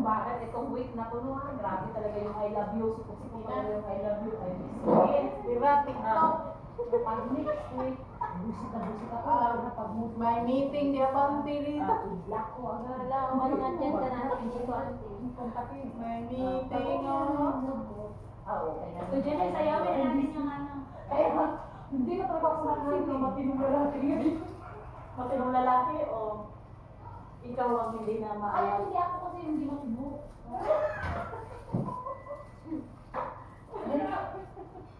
bakit itong week na to, no, grabe talaga yung I love you. Sipo-sipo talaga yung I love you. I miss you. Diba, TikTok? Pag next week, busit ako. Pag May meeting di abante dito. black ko agad. Wala, ano nga dyan ka na, hindi ko auntie. May meeting, oh. Okay. So, dyan ay sayawin natin yung ano. Kaya hindi na talaga ako nakain ng matinong lalaki ngayon. Matinong lalaki o ikaw ang hindi na Ay, maalam? hindi ako kasi hindi matino.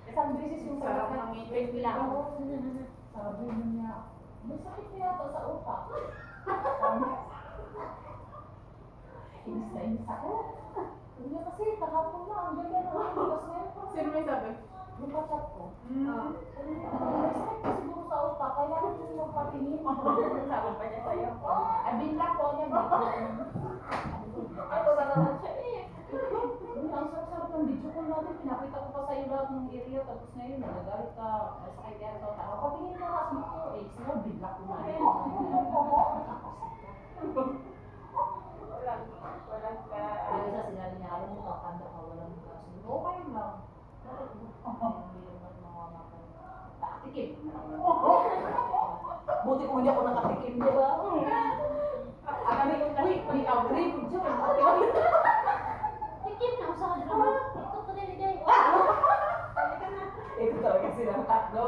Isang beses yung Sarap sarap ng meeting nila. Sabi mo niya, may sakit niya ito sa utak. Inis na inis ako. Hindi kasi, kahapon na, ang ganda na ang bigas ngayon. Sino may sabi? Yung kachat ko. Mm. May sakit ka siguro sa utak, kailangan mo yung patingin. Sabi pa niya sa'yo. Ay, binlock ko niya ba? Ay, wala naman siya eh. Ang sarap-sarap ng video call natin, pinakita ko pa sa'yo lahat ng area, tapos ngayon, nagagalit ka, sakay kaya sa tao. Patingin ka kasi ko, eh, sila binlock ko na rin. Walang ka. Kaya sa sinabi niya, alam mo, kakanda ka, walang kaso. Okay lang. Hindi naman mawamakan. Nakatikim. Buti kung hindi ako nakatikim, di ba? Akala ko, uy, may agree. Tikim na, usa ka drama. Ito ko din, Day. Ito talaga silang tatlo.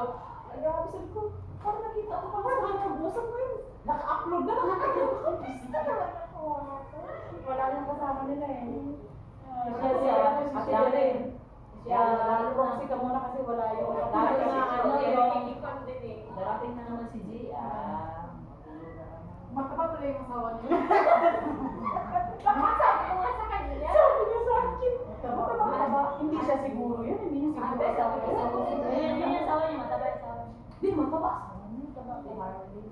Ay, grabe, sabi ko, parang nakita ko pa sa mga busap ko yun. Naka-upload na, Wala nang kasama nila eh. Ate Ate. Siya, proxy ka muna kasi wala yung... Dahil nga, ano, yung... Ikon din eh. Darating na naman si Gia. Mataba pala yung asawa niya. Sabi ko nga sa kanila. Sabi niya sa akin. Mataba. Hindi siya siguro yun. Hindi niya siguro. Yun yung asawa niya, mataba yung asawa niya. Di, mataba. Mataba si Harley.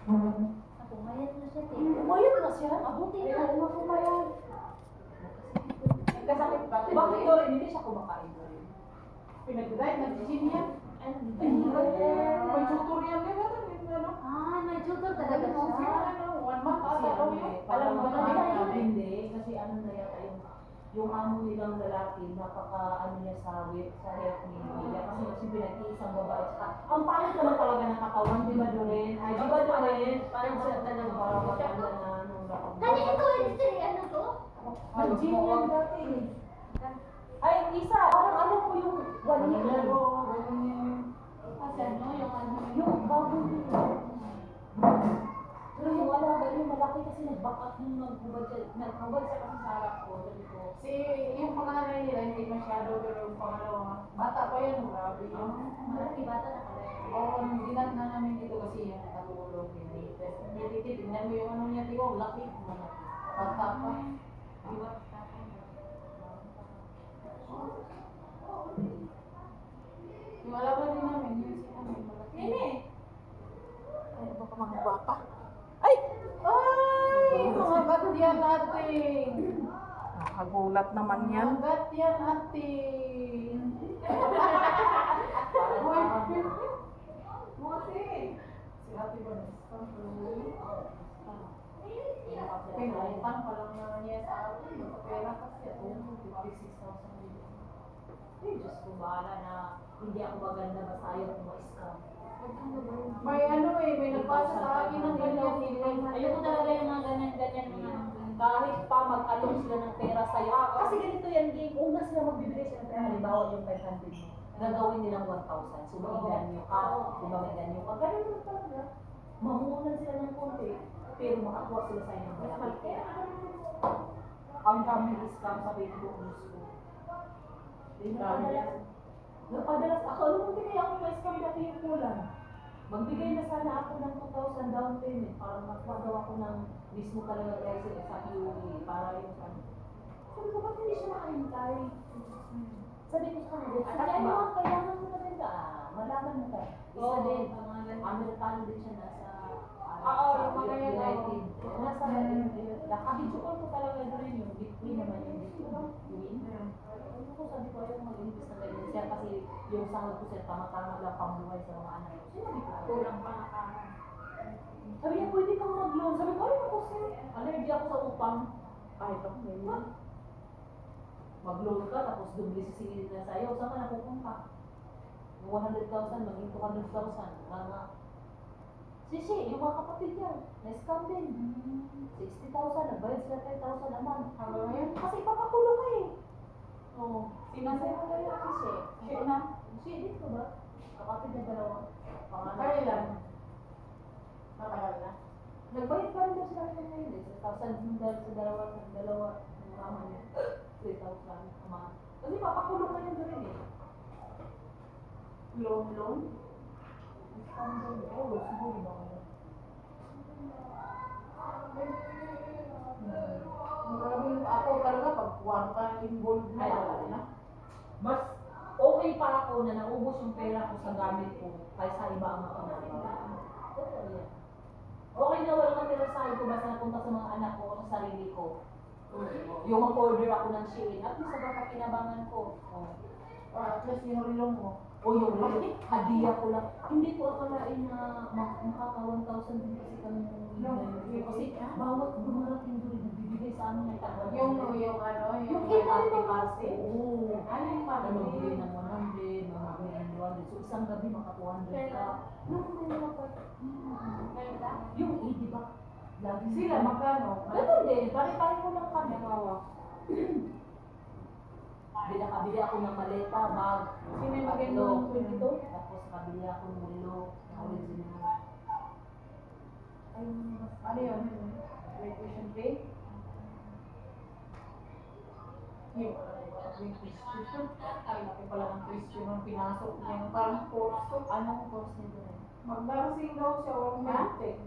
Ako, mayat na siya, te. Umayot na siya. Mabuti na. Kaya mo pumayat. Kasakit ba? Bakit doon? Hindi siya kumakain doon. Pinag-drive, nag-gym yan. Ay, May tutorial yan. Ano? Ah, may tutor talaga siya. Ano? 1 month ata daw yan. Alam mo Alam mo ba? ba? Hindi. Kasi ano na yata yung amo nilang lalaki, ano niya sa health nila. Kasi pinag-iisang babae. Tsaka, ang pangit naman talaga ng katawan, di ba Doreen? Ay, di ba Doreen? Parang siya talaga. Parang maganda na nung Kani ito, ano to? Nag-gym yan dati. Ay, isa. Parang alam mo yung one year. Kasi ano, yung ano. Yung bago nito. Pero yung alaga, yung malaki kasi nag-back up yung naghubad siya kasi sa harap ko. Sabi ko, Si, yung panganay nila, hindi masyado, pero yung pangalawa, bata pa yan, grabe yun. Malaki bata na pala. Oo, nung ginat na namin dito kasi yan, natulog yun. Hindi, tingnan mo yung ano niya, di ko, laki. Bata pa. Diba? Yung alaga din namin, yun si namin, malaki. Nene! Ay, baka mga gwapa. Ay! Ay! Mga gat yan natin! Nakagulat naman yan. Mga gat yan natin! Buti! Si Ate Vanessa. Pinalitan pa lang na niya sa atin. Magpapera kasi ako. 56,000 dito. eh, Diyos ko, bahala na hindi ako maganda, basta ayaw ko ma-scam. May ano eh, may nagpasa sa akin ng ganyan. Ayoko talaga yung mga ganyan-ganyan mga ano. Kahit pa mag-along sila ng pera sa'yo. Kasi ganito yan, game. Una sila magbibigay sila ng pera. Halimbawa yung 500 mo. Gagawin nilang 1,000. So, mag-ganyo ka. Diba may ganyo ka? Ganun lang talaga. Mamuhunan sila ng konti. Pero makakuha sila sa'yo ng malaki. Ang dami scam sa Facebook news ko. Napadalas ako. Alam mo, hindi kaya ako ma-scam dati yung kulang. Magbigay na sana ako ng 2,000 down payment para makuha daw ako ng mismo talaga resident sa QE para yung ano. Sabi ko, ba't hindi siya makahintay? Sabi ko sa kanila, kaya naman, kailangan mo na rin ka. Malaman mo ka. Isa din, Amerikano din siya nasa yung mga yan, United. Nasa, nakabidyo ko talaga doon yung Bitcoin naman yung Bitcoin. Sabi ko, ayaw mag-invest na ganyan siya kasi yung sahod ko siya tama-tama lang pambuhay sa mga anak ko. Sinabi ko, Kulang pa na kanan. sabi niya, pwede kang mag-loan. Sabi ko, ay ako sir, allergy ako sa upang. Kahit ako ngayon. Mag-loan ka, tapos dubli sisingilin na sa'yo. Saan ka napupunta? Yung 100,000, maging 200,000. Nga. Sisi, yung mga kapatid niya, na-scam din. 60,000, nagbayad sila 10,000 a month. Hanggang ngayon? Kasi ipapakulong ka eh. Oo. Sinasay mo kayo kasi. Siya na. Siya dito ba? Kapatid niya dalawa. Kailan? Matagal na. Nagbayad pa rin daw sila ngayon eh. 1,000 dahil sa dalawa, yung mama niya. 3,000 a month. Kasi papakulong na yun rin eh. Loan. Oo, siguro ba ako. Marami ako talaga pag one ka involved na wala na. Mas okay pa ako na naubos yung pera ko sa gamit ko kaysa iba ang makinagawa. Totoo yan. Okay na walang matira sa akin ko basta napunta sa mga anak ko o sa sarili ko. Yung mag-order ako ng Shein, at least sa kakinabangan ko. Or at least yung rilong mo. O yung hadiah ko lang. Hindi ko akalain na makaka 1,000 din kasi kami ng kasi bawat dumarating doon nagbibigay sa amin ng tao. Yung ano, yung kita party rin party. Oo. Ano yung party? Magbigay ng 100, magbigay ng 200. So isang gabi maka 200 ka. Nung may mga part, yung di ba? Lagi Sila magkano? Ganun din, pare-pare ko lang kami. Nawawa. Kabili ako ng maleta, bag. Sino yung maganda ng 22? Tapos kabili ako ng relo, original. Ay, Ano yun? May tuition fee? Yung tuition. Ay, laki pala ng tuition ang pinasok niya. Parang kurso. anong course nito rin? Mag-nursing daw siya o medtech.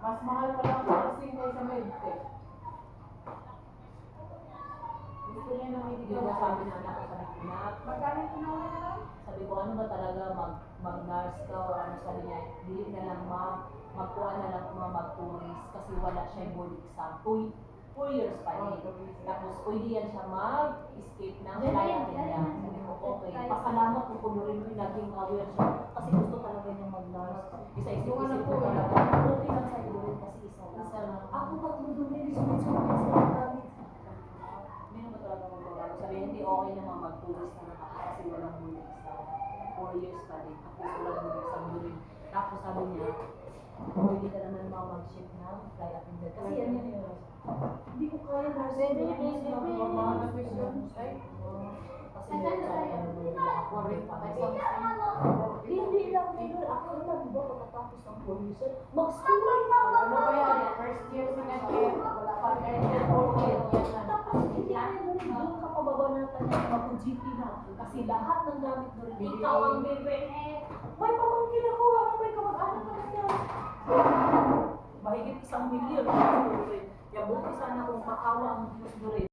Mas mahal pala ang nursing kaysa medtech. Gusto niya na may Yung sabi na anak ko sa anak, Magkano pinawala na lang? sabi ko ano ba talaga mag-nurse ka o ano sabi niya, dili na lang magkuha na lang mag-tourist kasi wala siya board exam. 2 years pa rin. Tapos pwede yan siya mag-escape ng kaya niya. Sabi ko, okay. Pasalamat ko kung rin yung naging aware siya. Kasi gusto talaga niya mag-nurse. Isa-isip ko talaga. Okay lang sa iyo rin kasi isa lang. Ako tatlo doon rin. Sunod-sunod kasi ang dami. Hindi naman talaga mag-nurse. Sabi hindi okay naman mag-tourist na naman kasi walang board exam. 4 years pa din. Tapos walang board exam doon. Tapos sabi niya, pwede ka naman mag-shift na flight attendant. Kasi yan yun. Hindi ko kaya na. Mga na tuition. Ay, Kasi meron sa akin ako rin pa tayo. Hindi lang nila. Ako na, di ba, pagkatapos ng 4 years, mag-school ano ba yan? First year sa net, wala pa kayo. Okay, yan na. Tapos hindi na rin doon ka pababa na tayo mag-GP na. Kasi lahat ng gamit doon, ikaw ang bibili. May pamangkin ako, may kamag-anak na niya. Mahigit 1 milyon. Yabuti sana kung makawa ang Diyos doon.